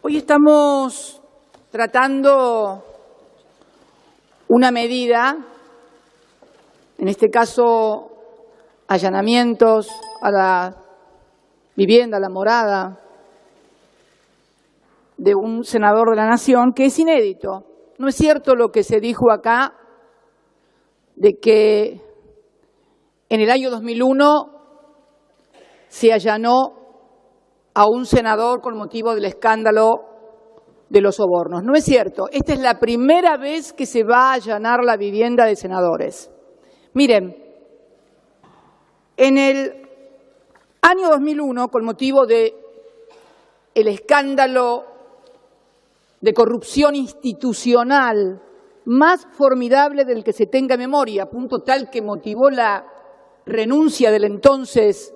Hoy estamos tratando una medida, en este caso allanamientos a la vivienda, a la morada de un senador de la Nación, que es inédito. No es cierto lo que se dijo acá de que en el año 2001 se allanó a un senador con motivo del escándalo de los sobornos. No es cierto. Esta es la primera vez que se va a allanar la vivienda de senadores. Miren, en el año 2001, con motivo del escándalo de corrupción institucional más formidable del que se tenga memoria, a punto tal que motivó la renuncia del entonces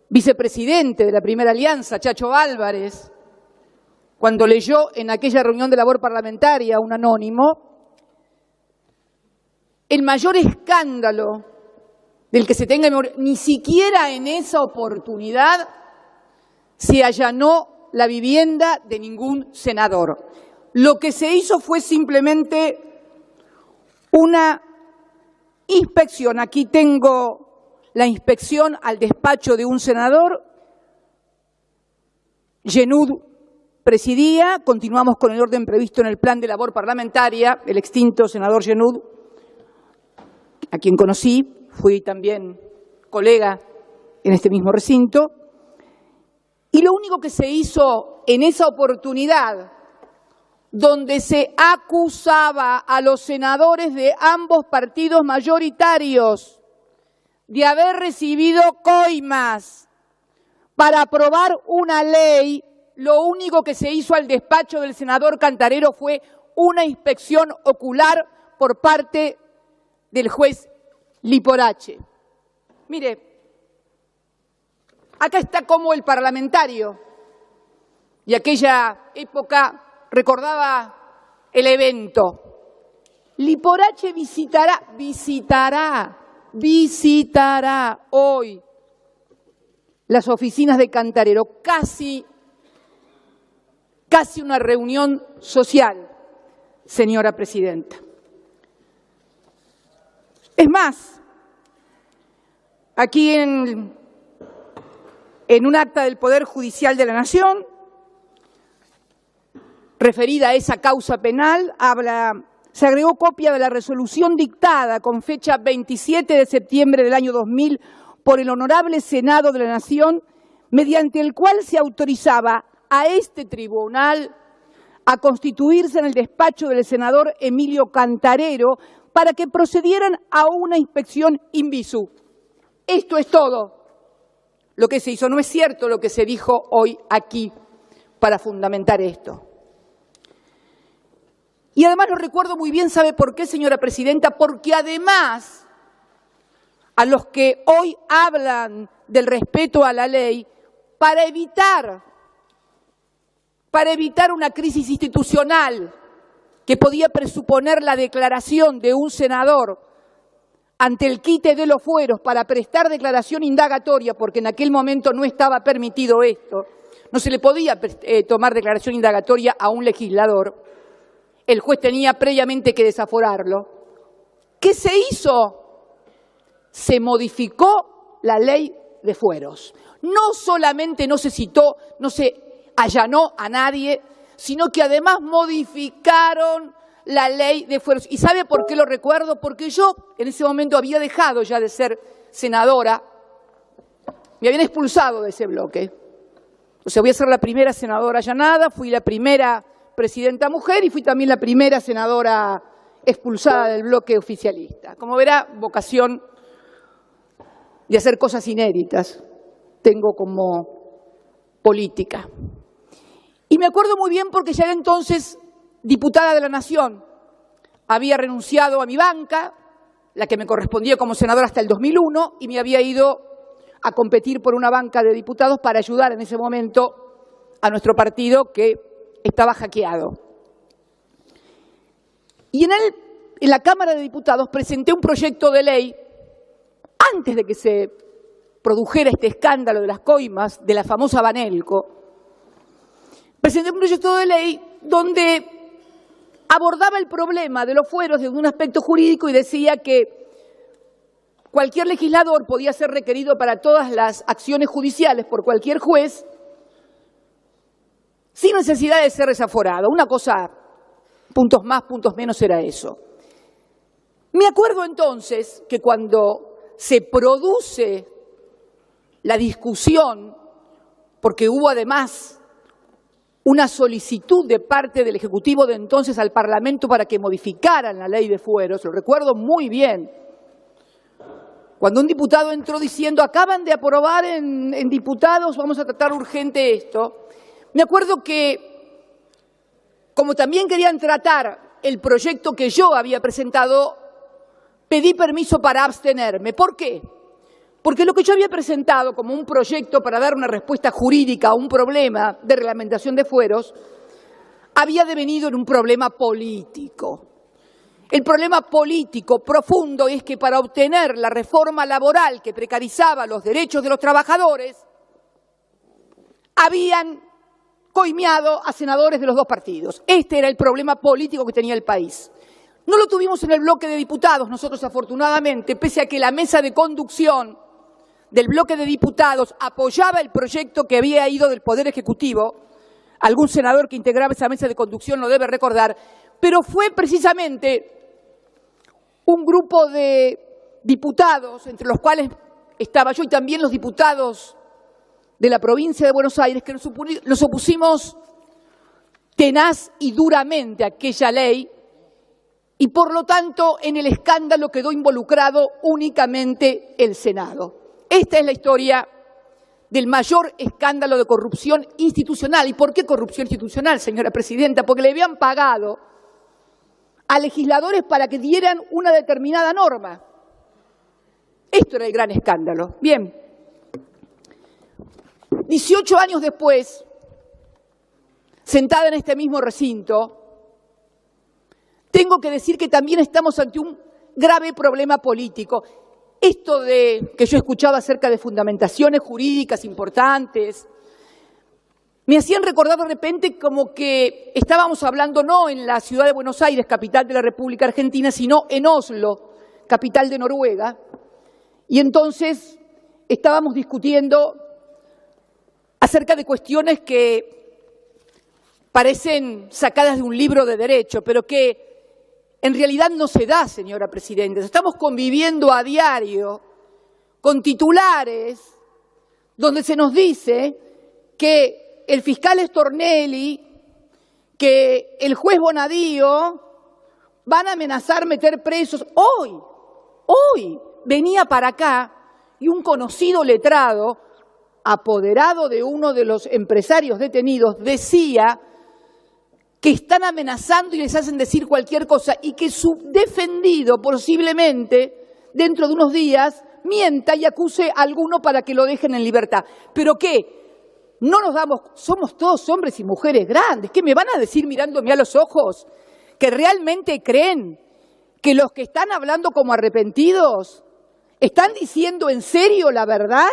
vicepresidente de la Primera Alianza, Chacho Álvarez, cuando leyó en aquella reunión de labor parlamentaria un anónimo, el mayor escándalo del que se tenga memoria, ni siquiera en esa oportunidad se allanó la vivienda de ningún senador. Lo que se hizo fue simplemente una inspección. Aquí tengo la inspección al despacho de un senador. Genud presidía. Continuamos con el orden previsto en el plan de labor parlamentaria. El extinto senador Genud, a quien conocí, fui también colega en este mismo recinto. Y lo único que se hizo en esa oportunidad, donde se acusaba a los senadores de ambos partidos mayoritarios de haber recibido coimas para aprobar una ley, lo único que se hizo al despacho del senador Cantarero fue una inspección ocular por parte del juez Liporache. Mire, acá está como el parlamentario, y aquella época recordaba el evento. Liporache visitará hoy las oficinas de Cantarero, casi una reunión social, señora presidenta. Es más, aquí en un acta del Poder Judicial de la Nación, referida a esa causa penal, se agregó copia de la resolución dictada con fecha 27 de septiembre del año 2000 por el Honorable Senado de la Nación, mediante el cual se autorizaba a este tribunal a constituirse en el despacho del senador Emilio Cantarero para que procedieran a una inspección in visu. Esto es todo lo que se hizo. No es cierto lo que se dijo hoy aquí para fundamentar esto. Y además lo recuerdo muy bien, ¿sabe por qué, señora presidenta? Porque además a los que hoy hablan del respeto a la ley, para evitar una crisis institucional que podía presuponer la declaración de un senador ante el quite de los fueros para prestar declaración indagatoria, porque en aquel momento no estaba permitido esto, no se le podía tomar declaración indagatoria a un legislador. El juez tenía previamente que desaforarlo. ¿Qué se hizo? Se modificó la ley de fueros. No solamente no se citó, no se allanó a nadie, sino que además modificaron la ley de fueros. ¿Y sabe por qué lo recuerdo? Porque yo en ese momento había dejado ya de ser senadora. Me habían expulsado de ese bloque. O sea, voy a ser la primera senadora allanada, fui la primera presidenta mujer y fui también la primera senadora expulsada del bloque oficialista. Como verá, vocación de hacer cosas inéditas tengo como política. Y me acuerdo muy bien porque ya era entonces diputada de la Nación. Había renunciado a mi banca, la que me correspondía como senadora hasta el 2001, y me había ido a competir por una banca de diputados para ayudar en ese momento a nuestro partido que estaba hackeado. Y en la Cámara de Diputados presenté un proyecto de ley antes de que se produjera este escándalo de las coimas, de la famosa Banelco, presenté un proyecto de ley donde abordaba el problema de los fueros desde un aspecto jurídico y decía que cualquier legislador podía ser requerido para todas las acciones judiciales por cualquier juez sin necesidad de ser desaforado. Una cosa, puntos más, puntos menos, era eso. Me acuerdo entonces que cuando se produce la discusión, porque hubo además una solicitud de parte del Ejecutivo de entonces al Parlamento para que modificaran la ley de fueros, lo recuerdo muy bien, cuando un diputado entró diciendo, acaban de aprobar en diputados, vamos a tratar urgente esto, me acuerdo que, como también querían tratar el proyecto que yo había presentado, pedí permiso para abstenerme. ¿Por qué? Porque lo que yo había presentado como un proyecto para dar una respuesta jurídica a un problema de reglamentación de fueros había devenido en un problema político. El problema político profundo es que para obtener la reforma laboral que precarizaba los derechos de los trabajadores, habían coimeado a senadores de los dos partidos. Este era el problema político que tenía el país. No lo tuvimos en el bloque de diputados, nosotros afortunadamente, pese a que la mesa de conducción del bloque de diputados apoyaba el proyecto que había ido del Poder Ejecutivo, algún senador que integraba esa mesa de conducción lo debe recordar, pero fue precisamente un grupo de diputados, entre los cuales estaba yo y también los diputados de la provincia de Buenos Aires, que nos opusimos tenaz y duramente a aquella ley y por lo tanto en el escándalo quedó involucrado únicamente el Senado. Esta es la historia del mayor escándalo de corrupción institucional. ¿Y por qué corrupción institucional, señora presidenta? Porque le habían pagado a legisladores para que dieran una determinada norma. Esto era el gran escándalo. Bien, 18 años después, sentada en este mismo recinto, tengo que decir que también estamos ante un grave problema político. Esto de que yo escuchaba acerca de fundamentaciones jurídicas importantes, me hacían recordar de repente como que estábamos hablando no en la ciudad de Buenos Aires, capital de la República Argentina, sino en Oslo, capital de Noruega. Y entonces estábamos discutiendo acerca de cuestiones que parecen sacadas de un libro de derecho, pero que en realidad no se da, señora presidenta. Estamos conviviendo a diario con titulares donde se nos dice que el fiscal Stornelli, que el juez Bonadío van a amenazar meter presos. Hoy venía para acá y un conocido letrado, apoderado de uno de los empresarios detenidos, decía que están amenazando y les hacen decir cualquier cosa y que su defendido posiblemente dentro de unos días mienta y acuse a alguno para que lo dejen en libertad. ¿Pero qué? No nos damos, somos todos hombres y mujeres grandes. ¿Qué me van a decir mirándome a los ojos? ¿Que realmente creen que los que están hablando como arrepentidos están diciendo en serio la verdad?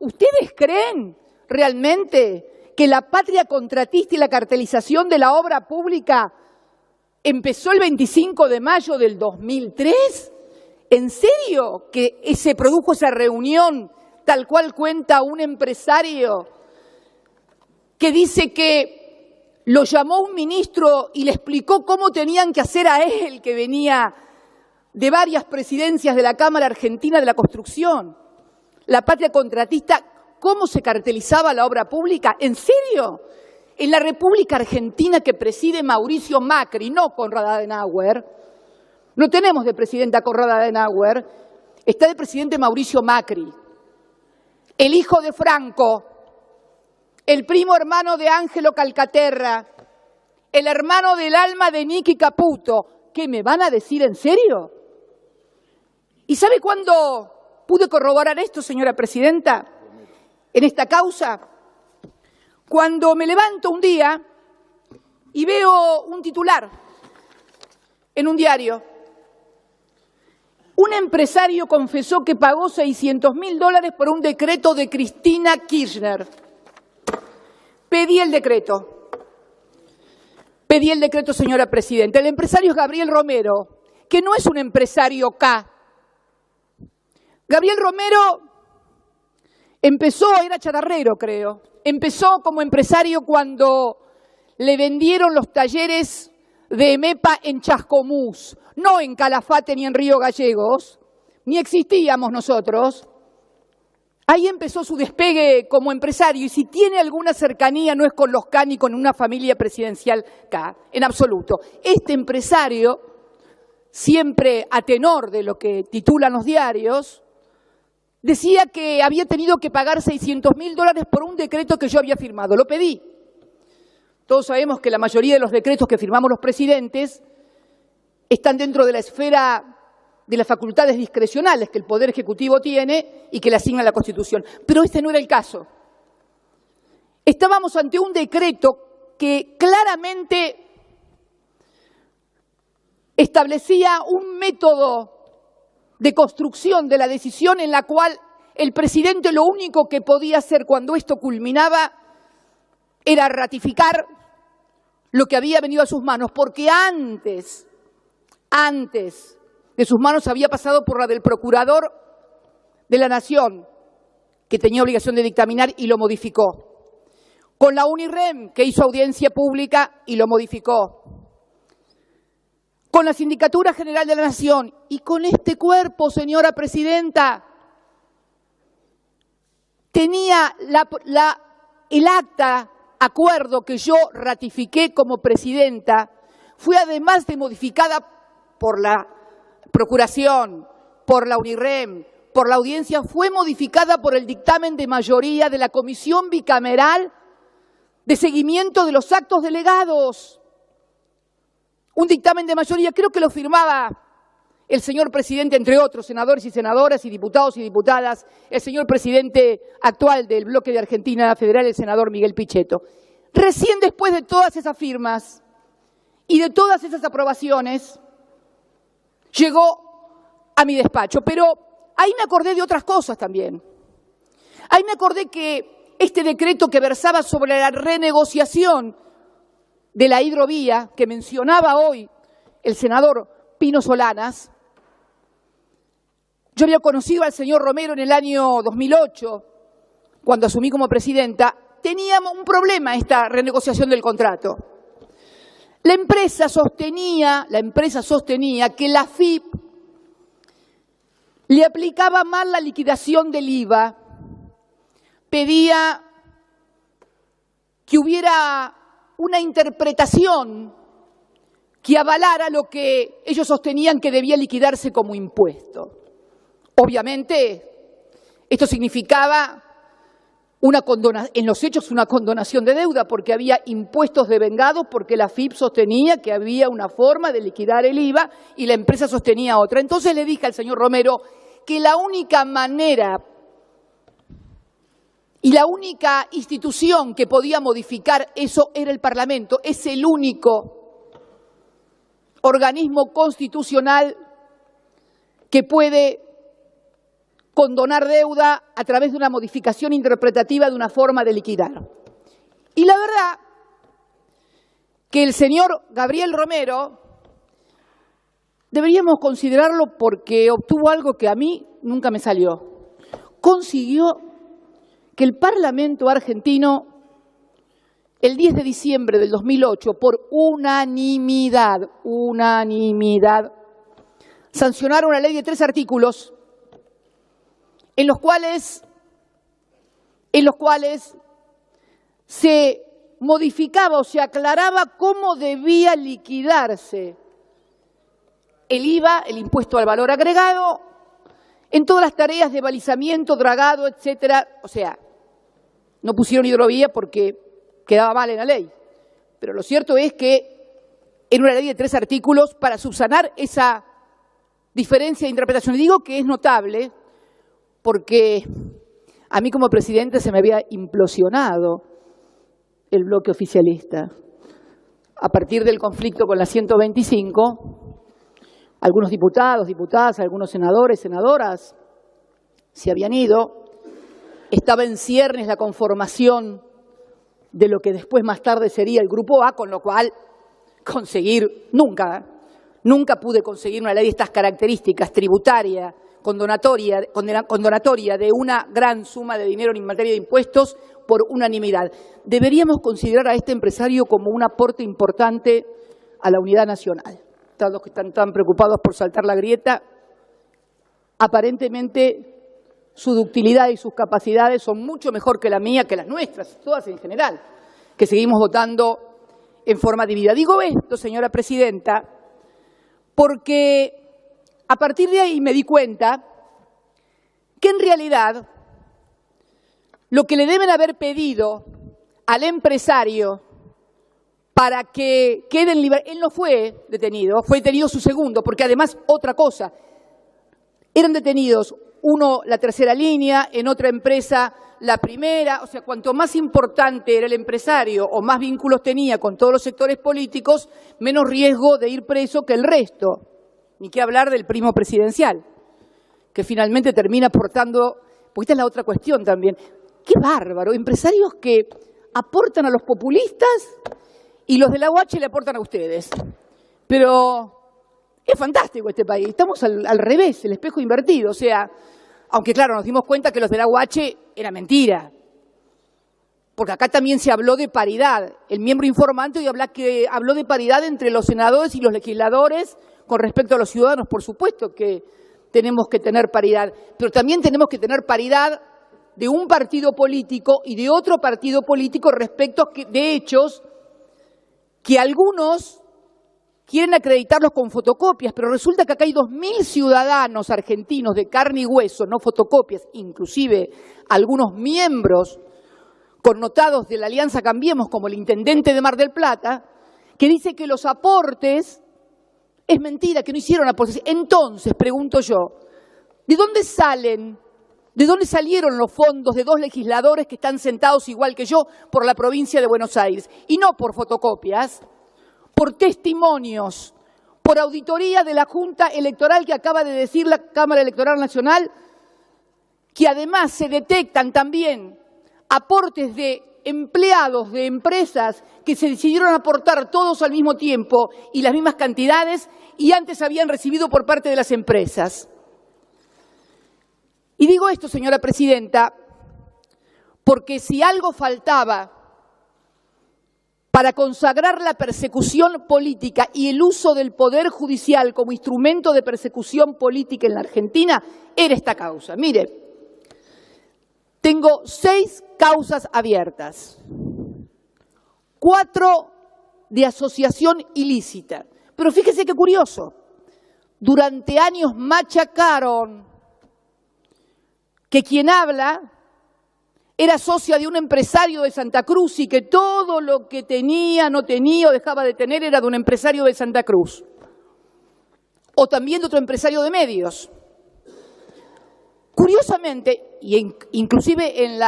¿Ustedes creen realmente que la patria contratista y la cartelización de la obra pública empezó el 25 de mayo del 2003? ¿En serio que se produjo esa reunión tal cual cuenta un empresario que dice que lo llamó un ministro y le explicó cómo tenían que hacer a él, que venía de varias presidencias de la Cámara Argentina de la Construcción? La patria contratista, ¿cómo se cartelizaba la obra pública? ¿En serio? En la República Argentina que preside Mauricio Macri, no Konrad Adenauer, no tenemos de presidenta a Konrad Adenauer, está de presidente Mauricio Macri, el hijo de Franco, el primo hermano de Ángelo Calcaterra, el hermano del alma de Nicky Caputo. ¿Qué me van a decir en serio? ¿Y sabe cuándo pude corroborar esto, señora presidenta, en esta causa? Cuando me levanto un día y veo un titular en un diario. Un empresario confesó que pagó $600.000 por un decreto de Cristina Kirchner. Pedí el decreto. pedí el decreto, señora Presidenta. El empresario es Gabriel Romero, que no es un empresario K. Gabriel Romero era chatarrero, creo. Empezó como empresario cuando le vendieron los talleres de EMEPA en Chascomús, no en Calafate ni en Río Gallegos, ni existíamos nosotros. Ahí empezó su despegue como empresario, y si tiene alguna cercanía no es con los K ni con una familia presidencial K, en absoluto. Este empresario, siempre a tenor de lo que titulan los diarios, decía que había tenido que pagar $600.000 por un decreto que yo había firmado. Lo pedí. Todos sabemos que la mayoría de los decretos que firmamos los presidentes están dentro de la esfera de las facultades discrecionales que el Poder Ejecutivo tiene y que le asigna la Constitución. Pero este no era el caso. Estábamos ante un decreto que claramente establecía un método de construcción de la decisión en la cual el presidente lo único que podía hacer cuando esto culminaba era ratificar lo que había venido a sus manos, porque antes de sus manos había pasado por la del Procurador de la Nación, que tenía obligación de dictaminar y lo modificó. Con la UNIREM, que hizo audiencia pública y lo modificó. Con la Sindicatura General de la Nación y con este cuerpo, señora Presidenta, tenía el acta, acuerdo que yo ratifiqué como presidenta, fue además de modificada por la Procuración, por la UNIREM, por la audiencia, fue modificada por el dictamen de mayoría de la Comisión Bicameral de Seguimiento de los Actos Delegados. Un dictamen de mayoría, creo que lo firmaba el señor presidente, entre otros, senadores y senadoras y diputados y diputadas, el señor presidente actual del bloque de Argentina Federal, el senador Miguel Pichetto. Recién después de todas esas firmas y de todas esas aprobaciones, llegó a mi despacho. Pero ahí me acordé de otras cosas también. Ahí me acordé que este decreto que versaba sobre la renegociación de la hidrovía, que mencionaba hoy el senador Pino Solanas, yo había conocido al señor Romero en el año 2008, cuando asumí como presidenta. Teníamos un problema esta renegociación del contrato. La empresa sostenía que la AFIP le aplicaba mal la liquidación del IVA, pedía que hubiera una interpretación que avalara lo que ellos sostenían que debía liquidarse como impuesto. Obviamente, esto significaba en los hechos una condonación de deuda, porque había impuestos devengados, porque la AFIP sostenía que había una forma de liquidar el IVA y la empresa sostenía otra. Entonces le dije al señor Romero que la única manera y la única institución que podía modificar eso era el Parlamento. Es el único organismo constitucional que puede condonar deuda a través de una modificación interpretativa de una forma de liquidar. Y la verdad que el señor Gabriel Romero deberíamos considerarlo porque obtuvo algo que a mí nunca me salió. Consiguió que el Parlamento argentino, el 10 de diciembre del 2008, por unanimidad, sancionara una ley de 3 artículos en los cuales se modificaba o se aclaraba cómo debía liquidarse el IVA, el impuesto al valor agregado, en todas las tareas de balizamiento, dragado, etcétera. O sea, no pusieron hidrovía porque quedaba mal en la ley. Pero lo cierto es que en una ley de 3 artículos, para subsanar esa diferencia de interpretación, y digo que es notable porque a mí como presidente se me había implosionado el bloque oficialista. A partir del conflicto con la 125, algunos diputados, diputadas, algunos senadores, senadoras se habían ido. Estaba en ciernes la conformación de lo que después más tarde sería el Grupo A, con lo cual conseguir, nunca pude conseguir una ley de estas características, tributaria, condonatoria de una gran suma de dinero en materia de impuestos por unanimidad. Deberíamos considerar a este empresario como un aporte importante a la unidad nacional. Todos los que están tan preocupados por saltar la grieta, aparentemente su ductilidad y sus capacidades son mucho mejor que la mía, que las nuestras, todas en general, que seguimos votando en forma dividida. Digo esto, señora presidenta, porque a partir de ahí me di cuenta que en realidad lo que le deben haber pedido al empresario para que quede en libertad, él no fue detenido su segundo, porque además otra cosa, eran detenidos uno la tercera línea, en otra empresa la primera, o sea, cuanto más importante era el empresario o más vínculos tenía con todos los sectores políticos, menos riesgo de ir preso que el resto. Ni qué hablar del primo presidencial, que finalmente termina aportando, porque esta es la otra cuestión también. ¡Qué bárbaro! Empresarios que aportan a los populistas y los de la UH le aportan a ustedes. Pero es fantástico este país, estamos al revés, el espejo invertido. O sea, aunque claro, nos dimos cuenta que los de la UH era mentira. Porque acá también se habló de paridad. El miembro informante hoy habló de paridad entre los senadores y los legisladores con respecto a los ciudadanos. Por supuesto que tenemos que tener paridad, pero también tenemos que tener paridad de un partido político y de otro partido político respecto de hechos que algunos quieren acreditarlos con fotocopias, pero resulta que acá hay 2.000 ciudadanos argentinos de carne y hueso, no fotocopias, inclusive algunos miembros connotados de la Alianza Cambiemos, como el intendente de Mar del Plata, que dice que los aportes es mentira, que no hicieron aportes. Entonces, pregunto yo, ¿de dónde salen? ¿De dónde salieron los fondos de 2 legisladores que están sentados igual que yo por la provincia de Buenos Aires? Y no por fotocopias, por testimonios, por auditoría de la Junta Electoral que acaba de decir la Cámara Electoral Nacional, que además se detectan también aportes de empleados de empresas que se decidieron aportar todos al mismo tiempo y las mismas cantidades y antes habían recibido por parte de las empresas. Y digo esto, señora presidenta, porque si algo faltaba para consagrar la persecución política y el uso del Poder Judicial como instrumento de persecución política en la Argentina, era esta causa. Mire, tengo 6 causas abiertas, 4 de asociación ilícita. Pero fíjese qué curioso, durante años machacaron que quien habla era socia de un empresario de Santa Cruz y que todo lo que tenía, no tenía o dejaba de tener era de un empresario de Santa Cruz. O también de otro empresario de medios. Curiosamente, y inclusive en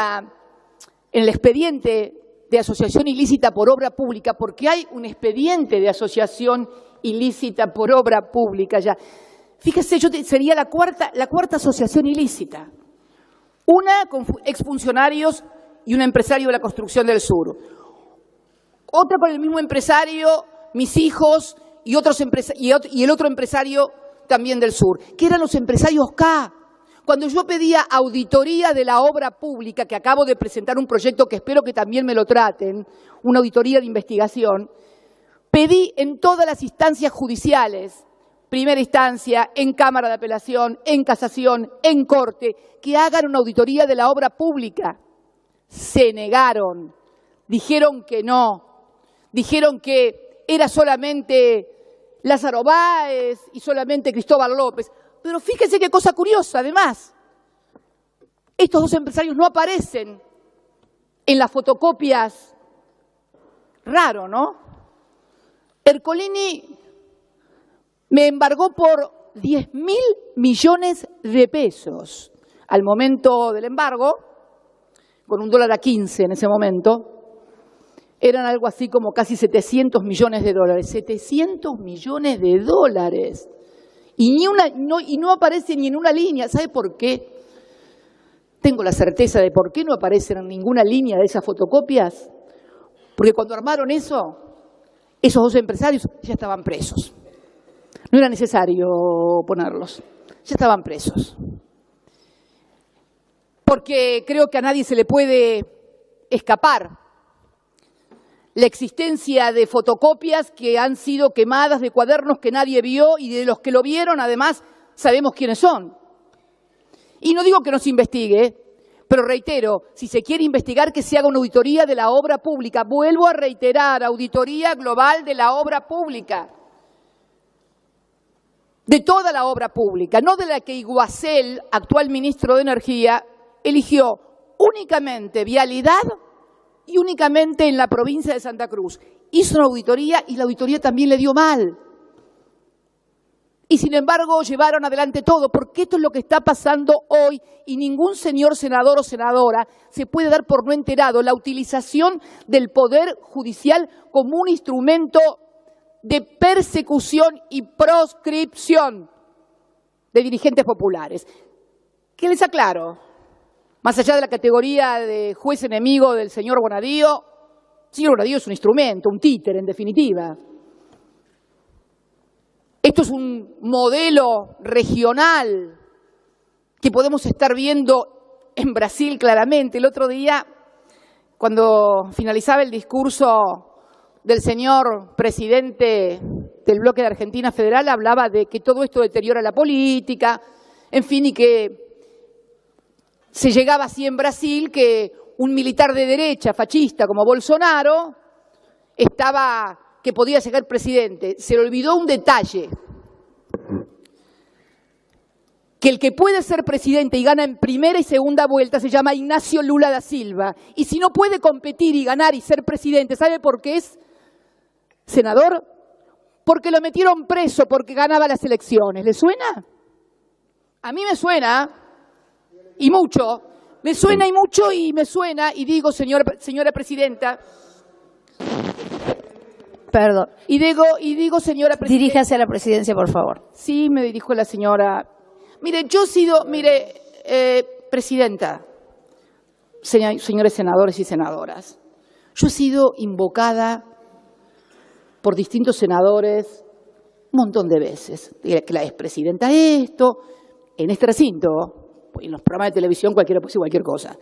el expediente de asociación ilícita por obra pública, porque hay un expediente de asociación ilícita por obra pública ya. Fíjese, sería la cuarta asociación ilícita. Una con exfuncionarios y un empresario de la construcción del sur. Otra con el mismo empresario, mis hijos y el otro empresario también del sur, que eran los empresarios K. Cuando yo pedía auditoría de la obra pública, que acabo de presentar un proyecto que espero que también me lo traten, una auditoría de investigación, pedí en todas las instancias judiciales, primera instancia, en Cámara de Apelación, en Casación, en Corte, que hagan una auditoría de la obra pública. Se negaron, dijeron que no, dijeron que era solamente Lázaro Báez y solamente Cristóbal López. Pero fíjese qué cosa curiosa, además, estos 2 empresarios no aparecen en las fotocopias. Raro, ¿no? Ercolini me embargó por 10.000 millones de pesos al momento del embargo, con un dólar a 15 en ese momento, eran algo así como casi 700 millones de dólares. 700 millones de dólares. Y no aparece ni en una línea. ¿Sabe por qué? Tengo la certeza de por qué no aparecen en ninguna línea de esas fotocopias. Porque cuando armaron eso, esos 2 empresarios ya estaban presos. No era necesario ponerlos, ya estaban presos. Porque creo que a nadie se le puede escapar la existencia de fotocopias que han sido quemadas, de cuadernos que nadie vio y de los que lo vieron, además, sabemos quiénes son. Y no digo que no se investigue, pero reitero, si se quiere investigar, que se haga una auditoría de la obra pública. Vuelvo a reiterar, auditoría global de la obra pública. De toda la obra pública, no de la que Iguacel, actual ministro de Energía, eligió únicamente vialidad y únicamente en la provincia de Santa Cruz. Hizo una auditoría y la auditoría también le dio mal. Y sin embargo llevaron adelante todo, porque esto es lo que está pasando hoy y ningún señor senador o senadora se puede dar por no enterado. La utilización del Poder Judicial como un instrumento de persecución y proscripción de dirigentes populares. ¿Qué les aclaro? Más allá de la categoría de juez enemigo del señor Bonadío, el señor Bonadío es un instrumento, un títere en definitiva. Esto es un modelo regional que podemos estar viendo en Brasil claramente. El otro día, cuando finalizaba el discurso del señor presidente del bloque de Argentina Federal, hablaba de que todo esto deteriora la política, en fin, y que se llegaba así en Brasil que un militar de derecha, fascista como Bolsonaro, que podía llegar presidente. Se le olvidó un detalle, que el que puede ser presidente y gana en primera y segunda vuelta se llama Ignacio Lula da Silva. Y si no puede competir y ganar y ser presidente, ¿sabe por qué es senador? Porque lo metieron preso porque ganaba las elecciones. ¿Le suena? A mí me suena, y mucho. Me suena y mucho y me suena, y digo, señora presidenta. Perdón. Y digo, señora presidenta. Diríjase a la presidencia, por favor. Sí, me dirijo a la señora. Mire, presidenta, señores senadores y senadoras, yo he sido invocada por distintos senadores un montón de veces. Que la expresidenta esto, en este recinto, en los programas de televisión cualquiera puede decir cualquier cosa,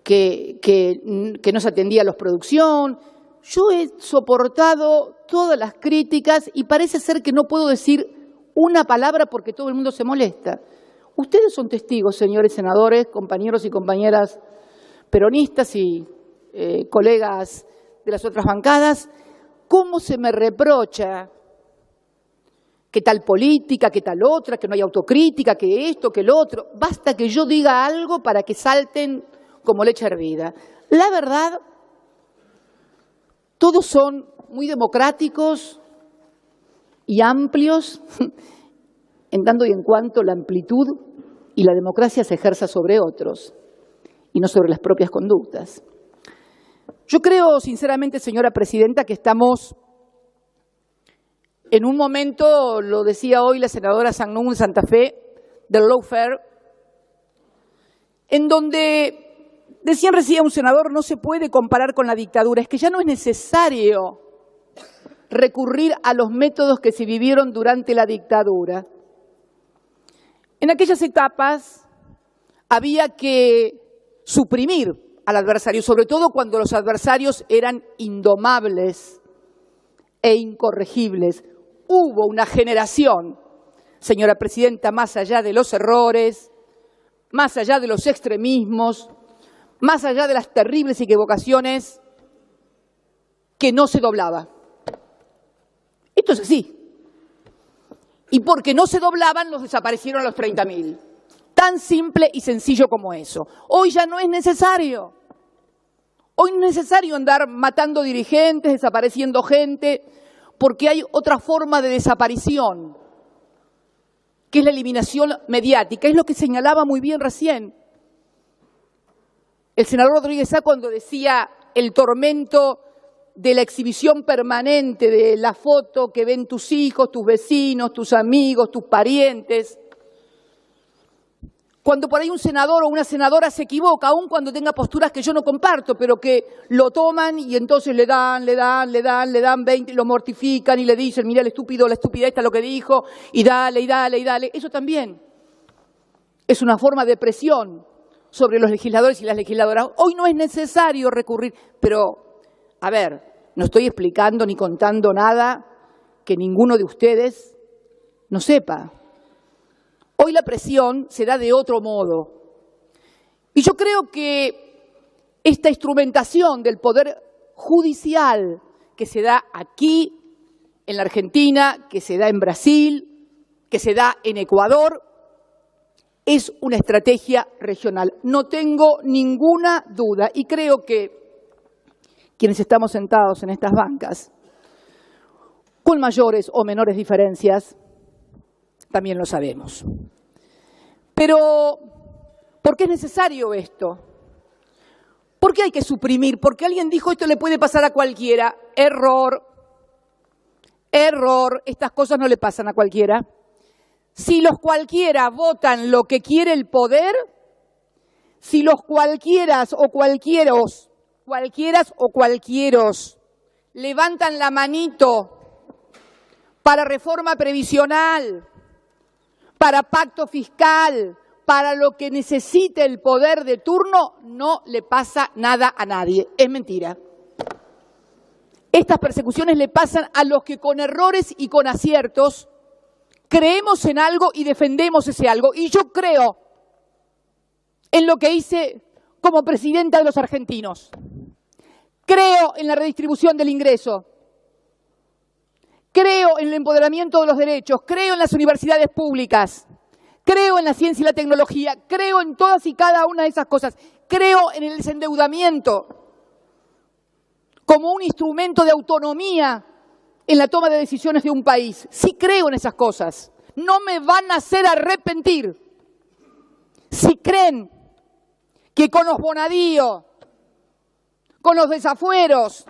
que no se atendía a la producción. Yo he soportado todas las críticas y parece ser que no puedo decir una palabra porque todo el mundo se molesta. Ustedes son testigos, señores senadores, compañeros y compañeras peronistas y colegas de las otras bancadas, cómo se me reprocha que tal política, que tal otra, que no hay autocrítica, que esto, que lo otro. Basta que yo diga algo para que salten como leche hervida. La verdad, todos son muy democráticos y amplios, en tanto y en cuanto la amplitud y la democracia se ejerza sobre otros y no sobre las propias conductas. Yo creo, sinceramente, señora presidenta, que estamos en un momento, lo decía hoy la senadora Sangnún de Santa Fe, del lawfare, en donde, decían recién un senador, no se puede comparar con la dictadura. Es que ya no es necesario recurrir a los métodos que se vivieron durante la dictadura. En aquellas etapas había que suprimir al adversario, sobre todo cuando los adversarios eran indomables e incorregibles. Hubo una generación, señora presidenta, más allá de los errores, más allá de los extremismos, más allá de las terribles equivocaciones, que no se doblaba. Esto es así. Y porque no se doblaban, los desaparecieron a los 30.000. Tan simple y sencillo como eso. Hoy ya no es necesario. Hoy no es necesario andar matando dirigentes, desapareciendo gente, porque hay otra forma de desaparición, que es la eliminación mediática. Es lo que señalaba muy bien recién el senador Rodríguez Sá cuando decía el tormento de la exhibición permanente de la foto que ven tus hijos, tus vecinos, tus amigos, tus parientes. Cuando por ahí un senador o una senadora se equivoca, aun cuando tenga posturas que yo no comparto, pero que lo toman y entonces le dan 20, lo mortifican y le dicen, mira el estúpido, la estúpida esta lo que dijo, y dale. Eso también es una forma de presión sobre los legisladores y las legisladoras. Hoy no es necesario recurrir, pero, a ver, no estoy explicando ni contando nada que ninguno de ustedes no sepa. Hoy la presión se da de otro modo. Y yo creo que esta instrumentación del poder judicial que se da aquí, en la Argentina, que se da en Brasil, que se da en Ecuador, es una estrategia regional. No tengo ninguna duda y creo que quienes estamos sentados en estas bancas, con mayores o menores diferencias, también lo sabemos. Pero, ¿por qué es necesario esto? ¿Por qué hay que suprimir? Porque alguien dijo esto le puede pasar a cualquiera. Error. Estas cosas no le pasan a cualquiera. Si los cualquiera votan lo que quiere el poder, si los cualquieras o cualquieros levantan la manito para reforma previsional, para pacto fiscal, para lo que necesite el poder de turno, no le pasa nada a nadie. Es mentira. Estas persecuciones le pasan a los que con errores y con aciertos creemos en algo y defendemos ese algo. Y yo creo en lo que hice como presidenta de los argentinos. Creo en la redistribución del ingreso. Creo en el empoderamiento de los derechos, creo en las universidades públicas, creo en la ciencia y la tecnología, creo en todas y cada una de esas cosas, creo en el desendeudamiento como un instrumento de autonomía en la toma de decisiones de un país. Sí creo en esas cosas, no me van a hacer arrepentir. Si creen que con los bonadíos, con los desafueros,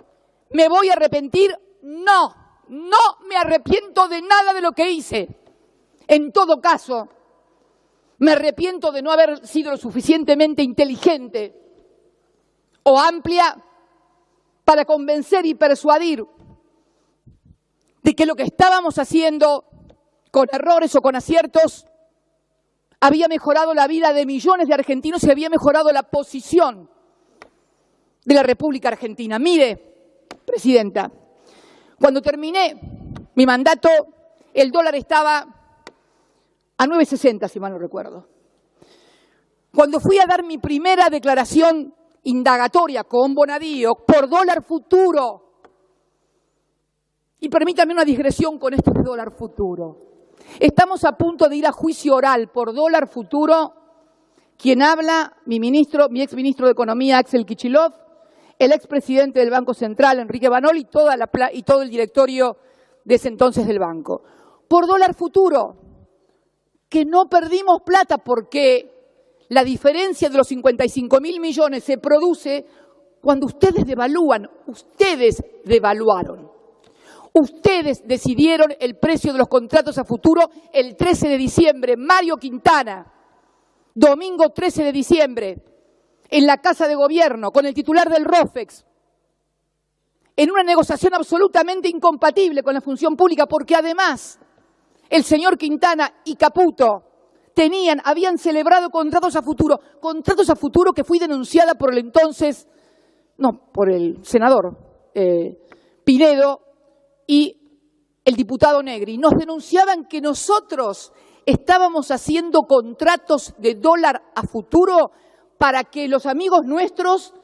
me voy a arrepentir, no. No me arrepiento de nada de lo que hice. En todo caso, me arrepiento de no haber sido lo suficientemente inteligente o amplia para convencer y persuadir de que lo que estábamos haciendo, con errores o con aciertos, había mejorado la vida de millones de argentinos y había mejorado la posición de la República Argentina. Mire, Presidenta, cuando terminé mi mandato, el dólar estaba a 9.60, si mal no recuerdo. Cuando fui a dar mi primera declaración indagatoria con Bonadío por dólar futuro, y permítame una digresión con esto de dólar futuro, estamos a punto de ir a juicio oral por dólar futuro. Quien habla, mi exministro de Economía, Axel Kicillof, el expresidente del Banco Central, Enrique Banol, y todo el directorio de ese entonces del banco. Por dólar futuro, que no perdimos plata porque la diferencia de los 55.000 millones se produce cuando ustedes devalúan, ustedes devaluaron. Ustedes decidieron el precio de los contratos a futuro el 13 de diciembre, Mario Quintana, domingo 13 de diciembre, en la Casa de Gobierno, con el titular del ROFEX, en una negociación absolutamente incompatible con la función pública, porque además el señor Quintana y Caputo habían celebrado contratos a futuro que fui denunciada por el por el senador Pinedo y el diputado Negri. Nos denunciaban que nosotros estábamos haciendo contratos de dólar a futuro para que los amigos nuestros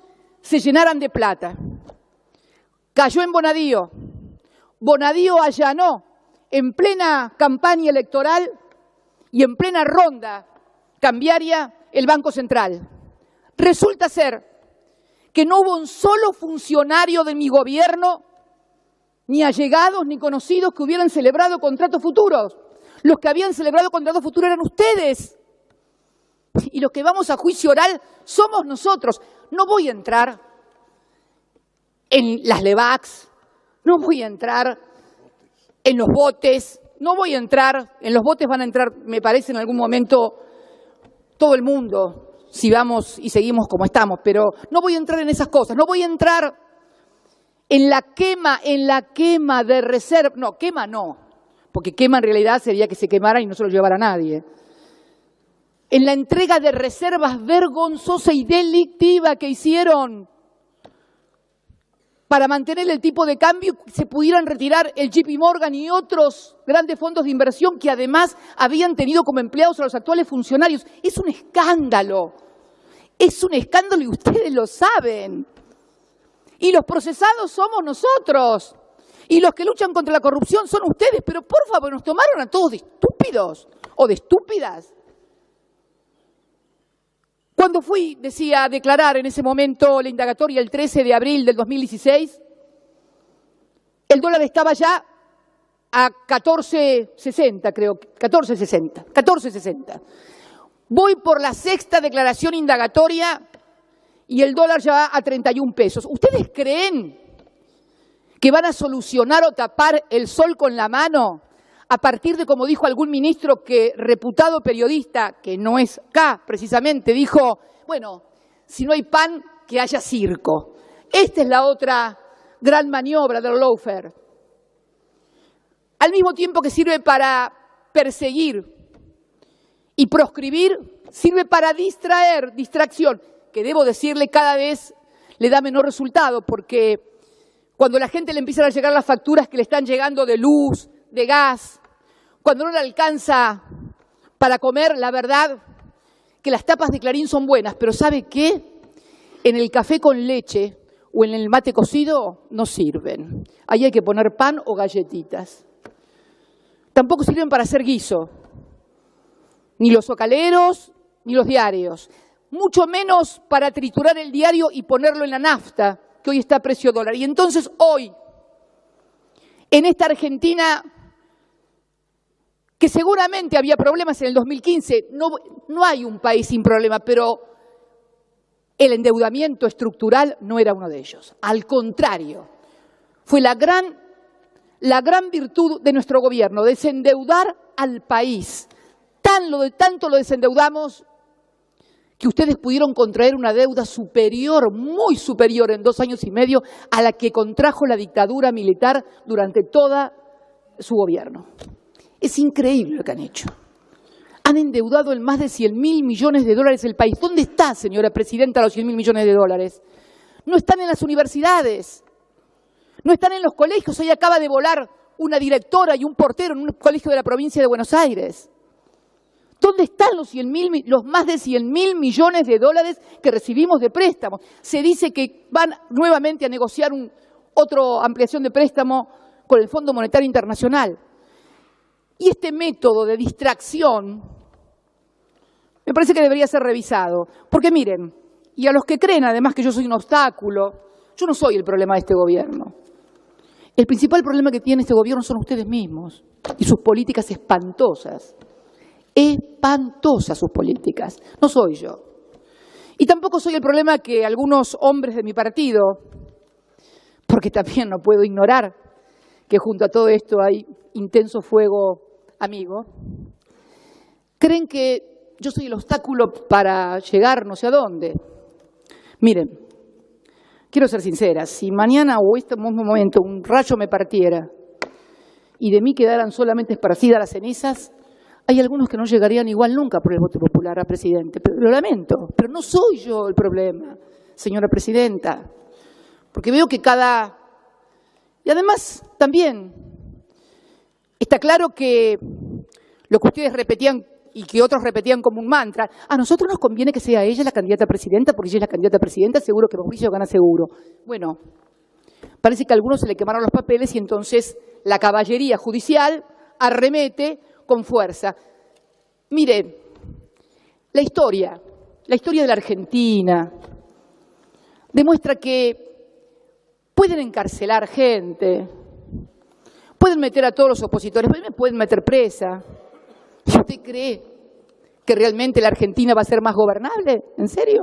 se llenaran de plata. Cayó en Bonadío. Bonadío allanó en plena campaña electoral y en plena ronda cambiaria el Banco Central. Resulta ser que no hubo un solo funcionario de mi gobierno, ni allegados ni conocidos, que hubieran celebrado contratos futuros. Los que habían celebrado contratos futuros eran ustedes. Y los que vamos a juicio oral somos nosotros. No voy a entrar en las LEVACs, no voy a entrar en los botes, no voy a entrar, en los botes van a entrar, me parece, en algún momento todo el mundo si vamos y seguimos como estamos, pero no voy a entrar en esas cosas, no voy a entrar en la quema de reserva, no, quema no, porque quema en realidad sería que se quemara y no se lo llevara a nadie. En la entrega de reservas vergonzosa y delictiva que hicieron para mantener el tipo de cambio, se pudieran retirar el JP Morgan y otros grandes fondos de inversión que además habían tenido como empleados a los actuales funcionarios. Es un escándalo y ustedes lo saben. Y los procesados somos nosotros. Y los que luchan contra la corrupción son ustedes. Pero por favor, nos tomaron a todos de estúpidos o de estúpidas. Cuando fui, decía, a declarar en ese momento la indagatoria el 13 de abril del 2016, el dólar estaba ya a 14.60, creo, 14.60. Voy por la sexta declaración indagatoria y el dólar ya va a 31 pesos. ¿Ustedes creen que van a solucionar o tapar el sol con la mano a partir de, como dijo algún ministro que reputado periodista, que no es acá precisamente, dijo, bueno, si no hay pan, que haya circo? Esta es la otra gran maniobra del lawfare. Al mismo tiempo que sirve para perseguir y proscribir, sirve para distracción, que debo decirle cada vez le da menor resultado, porque cuando la gente le empiezan a llegar las facturas que le están llegando de luz, de gas, cuando no le alcanza para comer, la verdad que las tapas de Clarín son buenas, pero ¿sabe qué? En el café con leche o en el mate cocido no sirven. Ahí hay que poner pan o galletitas. Tampoco sirven para hacer guiso, ni los zocaleros, ni los diarios. Mucho menos para triturar el diario y ponerlo en la nafta, que hoy está a precio dólar. Y entonces hoy, en esta Argentina, que seguramente había problemas en el 2015, no hay un país sin problema, pero el endeudamiento estructural no era uno de ellos. Al contrario, fue la gran virtud de nuestro gobierno, desendeudar al país. Tanto lo desendeudamos que ustedes pudieron contraer una deuda superior, muy superior en 2 años y medio a la que contrajo la dictadura militar durante toda su gobierno. Es increíble lo que han hecho. Han endeudado en más de 100.000 millones de dólares el país. ¿Dónde está, señora presidenta, los 100.000 millones de dólares? No están en las universidades, no están en los colegios. Hoy acaba de volar una directora y un portero en un colegio de la provincia de Buenos Aires. ¿Dónde están los más de 100.000 millones de dólares que recibimos de préstamos? Se dice que van nuevamente a negociar otra ampliación de préstamo con el Fondo Monetario Internacional. Y este método de distracción me parece que debería ser revisado. Porque miren, y a los que creen además que yo soy un obstáculo, yo no soy el problema de este gobierno. El principal problema que tiene este gobierno son ustedes mismos y sus políticas espantosas. Espantosas sus políticas, no soy yo. Y tampoco soy el problema que algunos hombres de mi partido, porque también no puedo ignorar que junto a todo esto hay intenso fuego amigo, creen que yo soy el obstáculo para llegar no sé a dónde. Miren, quiero ser sincera, si mañana o este mismo momento un rayo me partiera y de mí quedaran solamente esparcidas las cenizas, hay algunos que no llegarían igual nunca por el voto popular a presidente. Pero lo lamento, pero no soy yo el problema, señora presidenta. Porque veo que Y además, también, está claro que lo que ustedes repetían y que otros repetían como un mantra, a nosotros nos conviene que sea ella la candidata a presidenta, porque ella es la candidata a presidenta, seguro que Mauricio gana seguro. Bueno, parece que a algunos se le quemaron los papeles y entonces la caballería judicial arremete con fuerza. Mire, la historia de la Argentina demuestra que pueden encarcelar gente, pueden meter a todos los opositores, pueden meter presa. ¿Usted cree que realmente la Argentina va a ser más gobernable? ¿En serio?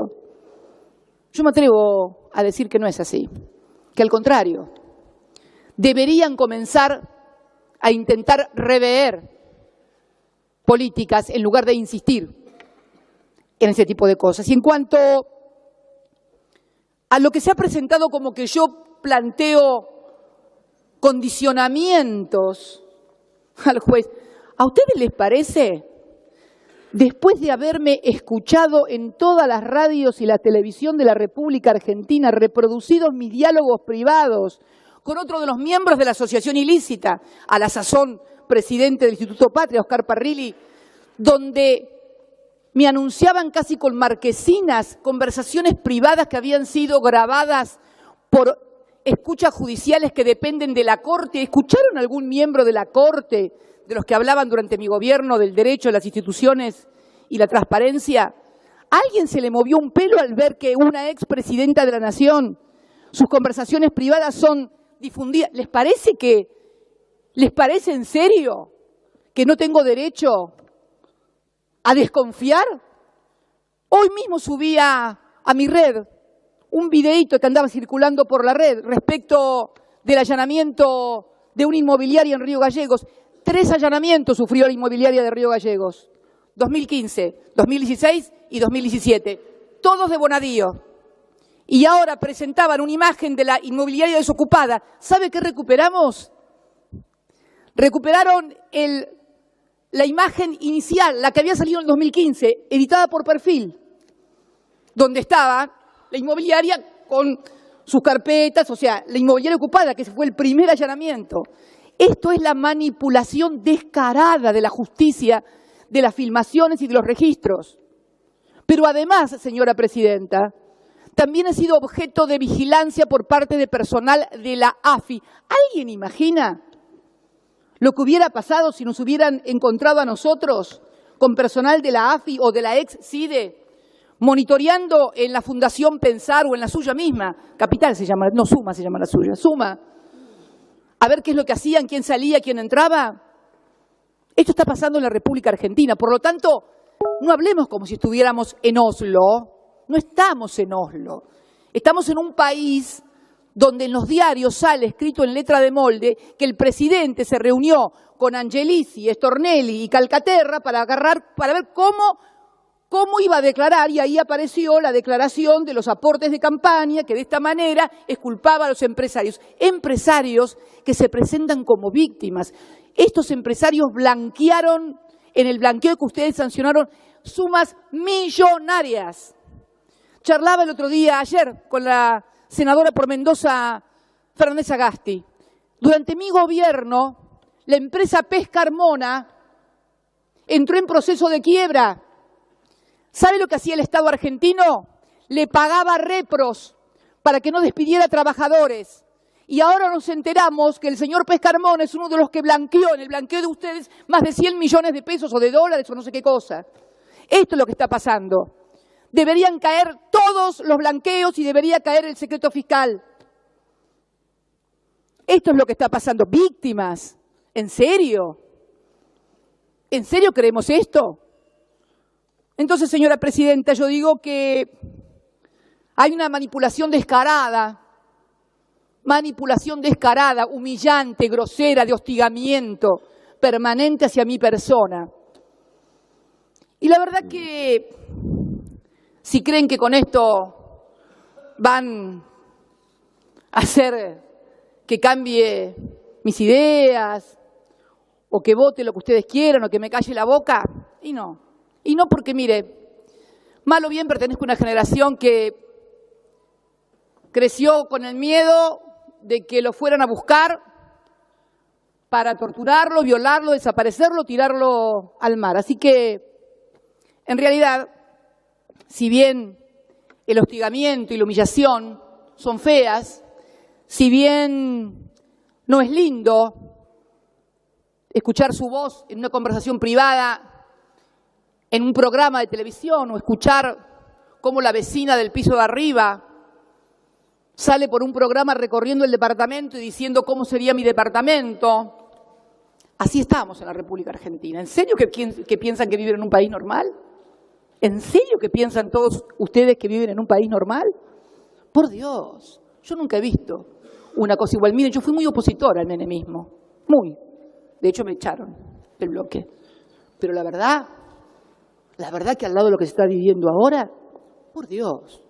Yo me atrevo a decir que no es así, que al contrario, deberían comenzar a intentar rever políticas en lugar de insistir en ese tipo de cosas. Y en cuanto a lo que se ha presentado como que yo planteo condicionamientos al juez, ¿a ustedes les parece, después de haberme escuchado en todas las radios y la televisión de la República Argentina, reproducidos mis diálogos privados con otro de los miembros de la asociación ilícita, a la sazón presidente del Instituto Patria, Oscar Parrilli, donde me anunciaban casi con marquesinas conversaciones privadas que habían sido grabadas por escuchas judiciales que dependen de la Corte? ¿Escucharon algún miembro de la Corte, de los que hablaban durante mi gobierno del derecho a las instituciones y la transparencia? ¿A alguien se le movió un pelo al ver que una expresidenta de la Nación, sus conversaciones privadas son difundidas? ¿Les parece en serio que no tengo derecho a desconfiar? Hoy mismo subí a mi red un videíto que andaba circulando por la red respecto del allanamiento de una inmobiliaria en Río Gallegos. 3 allanamientos sufrió la inmobiliaria de Río Gallegos, 2015, 2016 y 2017, todos de Bonadío. Y ahora presentaban una imagen de la inmobiliaria desocupada. ¿Sabe qué recuperamos? Recuperaron la imagen inicial, la que había salido en el 2015, editada por Perfil, donde estaba la inmobiliaria con sus carpetas, o sea, la inmobiliaria ocupada, que fue el primer allanamiento. Esto es la manipulación descarada de la justicia, de las filmaciones y de los registros. Pero además, señora presidenta, también ha sido objeto de vigilancia por parte de personal de la AFI. ¿Alguien imagina lo que hubiera pasado si nos hubieran encontrado a nosotros con personal de la AFI o de la ex-CIDE monitoreando en la Fundación Pensar o en la suya misma? Capital se llama, no, Suma se llama la suya, Suma. A ver qué es lo que hacían, quién salía, quién entraba. Esto está pasando en la República Argentina. Por lo tanto, no hablemos como si estuviéramos en Oslo. No estamos en Oslo. Estamos en un país donde en los diarios sale escrito en letra de molde que el presidente se reunió con Angelici, Stornelli y Calcaterra para ver cómo iba a declarar, y ahí apareció la declaración de los aportes de campaña, que de esta manera exculpaba a los empresarios. Empresarios que se presentan como víctimas. Estos empresarios blanquearon, en el blanqueo que ustedes sancionaron, sumas millonarias. Charlaba el otro día, ayer, con la senadora por Mendoza, Fernández Agasti. Durante mi gobierno, la empresa Pesca Armona entró en proceso de quiebra. ¿Sabe lo que hacía el Estado argentino? Le pagaba repros para que no despidiera trabajadores. Y ahora nos enteramos que el señor Pesca Armona es uno de los que blanqueó, en el blanqueo de ustedes, más de 100 millones de pesos o de dólares o no sé qué cosa. Esto es lo que está pasando. Deberían caer todos los blanqueos y debería caer el secreto fiscal. Esto es lo que está pasando. Víctimas. ¿En serio? ¿En serio creemos esto? Entonces, señora presidenta, yo digo que hay una manipulación descarada, humillante, grosera, de hostigamiento permanente hacia mi persona. Y la verdad que si creen que con esto van a hacer que cambie mis ideas, o que vote lo que ustedes quieran, o que me calle la boca, y no. Y no porque, mire, mal o bien pertenezco a una generación que creció con el miedo de que lo fueran a buscar para torturarlo, violarlo, desaparecerlo, tirarlo al mar. Así que, en realidad, si bien el hostigamiento y la humillación son feas, si bien no es lindo escuchar su voz en una conversación privada, en un programa de televisión, o escuchar cómo la vecina del piso de arriba sale por un programa recorriendo el departamento y diciendo cómo sería mi departamento. Así estamos en la República Argentina. ¿En serio que piensan que viven en un país normal? ¿En serio que piensan todos ustedes que viven en un país normal? Por Dios, yo nunca he visto una cosa igual. Miren, yo fui muy opositora al menemismo, muy. De hecho, me echaron del bloque. Pero la verdad, La verdad que al lado de lo que se está viviendo ahora, por Dios,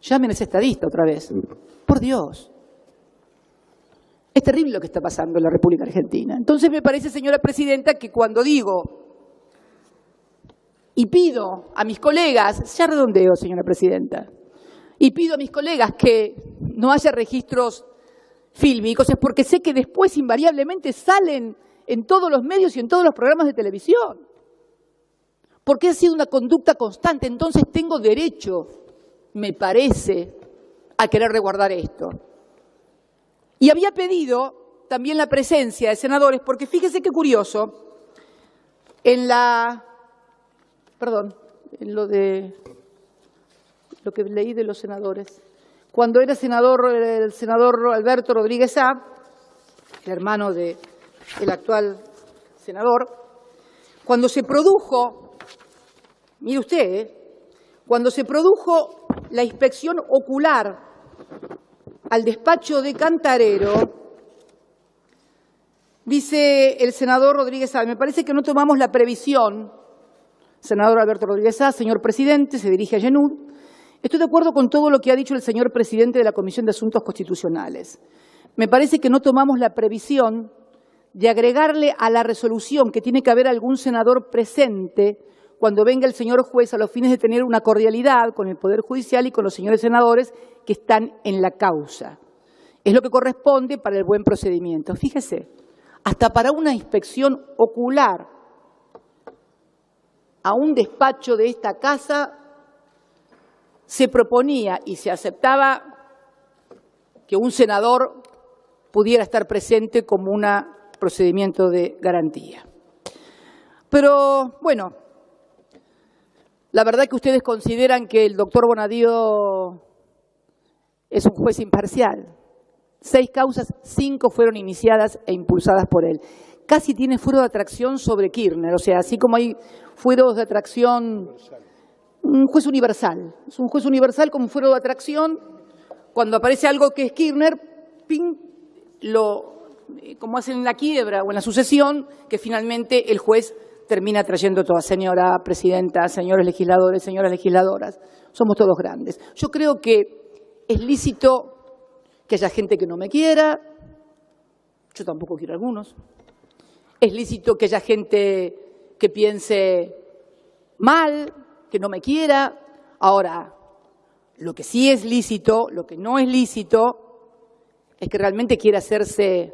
llamen a ese estadista otra vez, por Dios. Es terrible lo que está pasando en la República Argentina. Entonces me parece, señora presidenta, que cuando digo y pido a mis colegas, ya redondeo, señora presidenta, y pido a mis colegas que no haya registros fílmicos, es porque sé que después invariablemente salen en todos los medios y en todos los programas de televisión. Porque ha sido una conducta constante, entonces tengo derecho, me parece, a querer resguardar esto. Y había pedido también la presencia de senadores, porque fíjese qué curioso, en lo que leí de los senadores, cuando era senador, el senador Alberto Rodríguez Saá, el hermano del actual senador, cuando se produjo, mire usted, cuando se produjo la inspección ocular al despacho de Cantarero, dice el senador Rodríguez Saá, me parece que no tomamos la previsión, senador Alberto Rodríguez Saá, señor presidente, se dirige a Yenud, estoy de acuerdo con todo lo que ha dicho el señor presidente de la Comisión de Asuntos Constitucionales. Me parece que no tomamos la previsión de agregarle a la resolución que tiene que haber algún senador presente cuando venga el señor juez a los fines de tener una cordialidad con el Poder Judicial y con los señores senadores que están en la causa. Es lo que corresponde para el buen procedimiento. Fíjese, hasta para una inspección ocular a un despacho de esta casa se proponía y se aceptaba que un senador pudiera estar presente como un procedimiento de garantía. Pero, bueno, la verdad que ustedes consideran que el doctor Bonadío es un juez imparcial. 6 causas, 5 fueron iniciadas e impulsadas por él. Casi tiene fuero de atracción sobre Kirchner, o sea, así como hay fueros de atracción, un juez universal. Es un juez universal con fuero de atracción. Cuando aparece algo que es Kirchner, ¡ping!, como hacen en la quiebra o en la sucesión, que finalmente el juez termina trayendo todo. Señora presidenta, señores legisladores, señoras legisladoras, somos todos grandes. Yo creo que es lícito que haya gente que no me quiera, yo tampoco quiero a algunos. Es lícito que haya gente que piense mal, que no me quiera. Ahora, lo que sí es lícito, lo que no es lícito, es que realmente quiera hacerse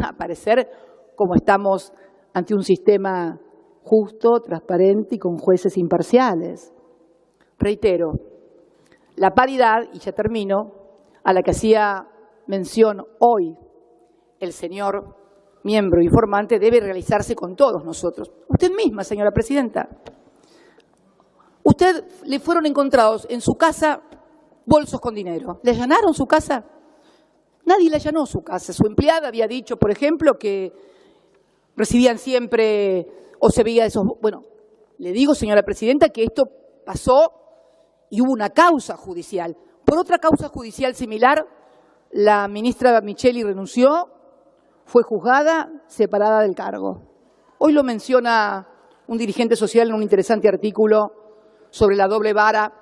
aparecer como estamos ante un sistema justo, transparente y con jueces imparciales. Reitero, la paridad, y ya termino, a la que hacía mención hoy el señor miembro informante, debe realizarse con todos nosotros. Usted misma, señora presidenta. Usted le fueron encontrados en su casa bolsos con dinero. ¿Le allanaron su casa? Nadie le allanó su casa. Su empleada había dicho, por ejemplo, que recibían siempre o se veía esos... Bueno, le digo, señora presidenta, que esto pasó y hubo una causa judicial. Por otra causa judicial similar, la ministra Micheli renunció, fue juzgada, separada del cargo. Hoy lo menciona un dirigente social en un interesante artículo sobre la doble vara.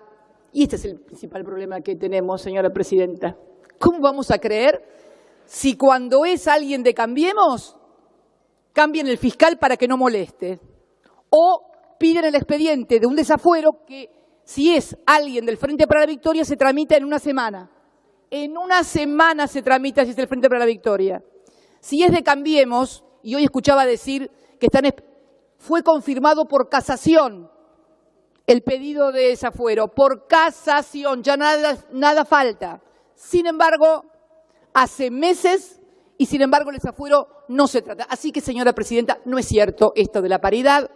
Y este es el principal problema que tenemos, señora presidenta. ¿Cómo vamos a creer si cuando es alguien de Cambiemos, cambian el fiscal para que no moleste? O piden el expediente de un desafuero que, si es alguien del Frente para la Victoria, se tramita en una semana. En una semana se tramita si es del Frente para la Victoria. Si es de Cambiemos, y hoy escuchaba decir que fue confirmado por casación el pedido de desafuero, por casación, ya nada falta. Sin embargo, hace meses y sin embargo el desafuero no se trata. Así que, señora presidenta, no es cierto esto de la paridad,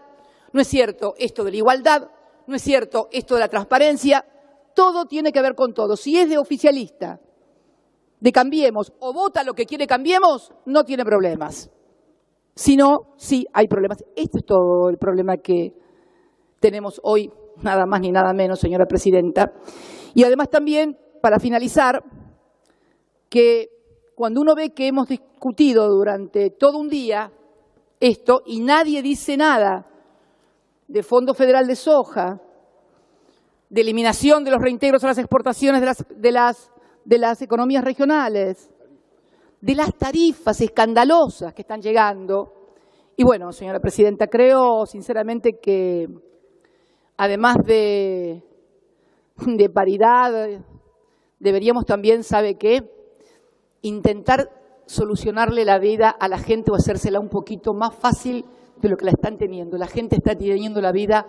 no es cierto esto de la igualdad, no es cierto esto de la transparencia. Todo tiene que ver con todo. Si es de oficialista, de Cambiemos o vota lo que quiere Cambiemos, no tiene problemas. Si no, sí hay problemas. Este es todo el problema que tenemos hoy, nada más ni nada menos, señora presidenta. Y además también, para finalizar, que cuando uno ve que hemos discutido durante todo un día esto y nadie dice nada de Fondo Federal de Soja, de eliminación de los reintegros a las exportaciones de las economías regionales, de las tarifas escandalosas que están llegando. Y bueno, señora presidenta, creo sinceramente que además de paridad, deberíamos también, ¿sabe qué?, intentar solucionarle la vida a la gente o hacérsela un poquito más fácil de lo que la están teniendo. La gente está teniendo la vida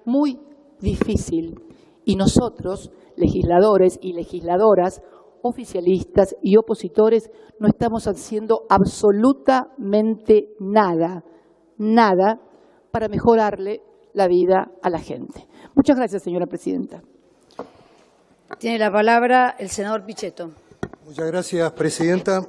muy difícil y nosotros, legisladores y legisladoras, oficialistas y opositores, no estamos haciendo absolutamente nada para mejorarle la vida a la gente. Muchas gracias, señora presidenta. Tiene la palabra el senador Pichetto. Muchas gracias, presidenta.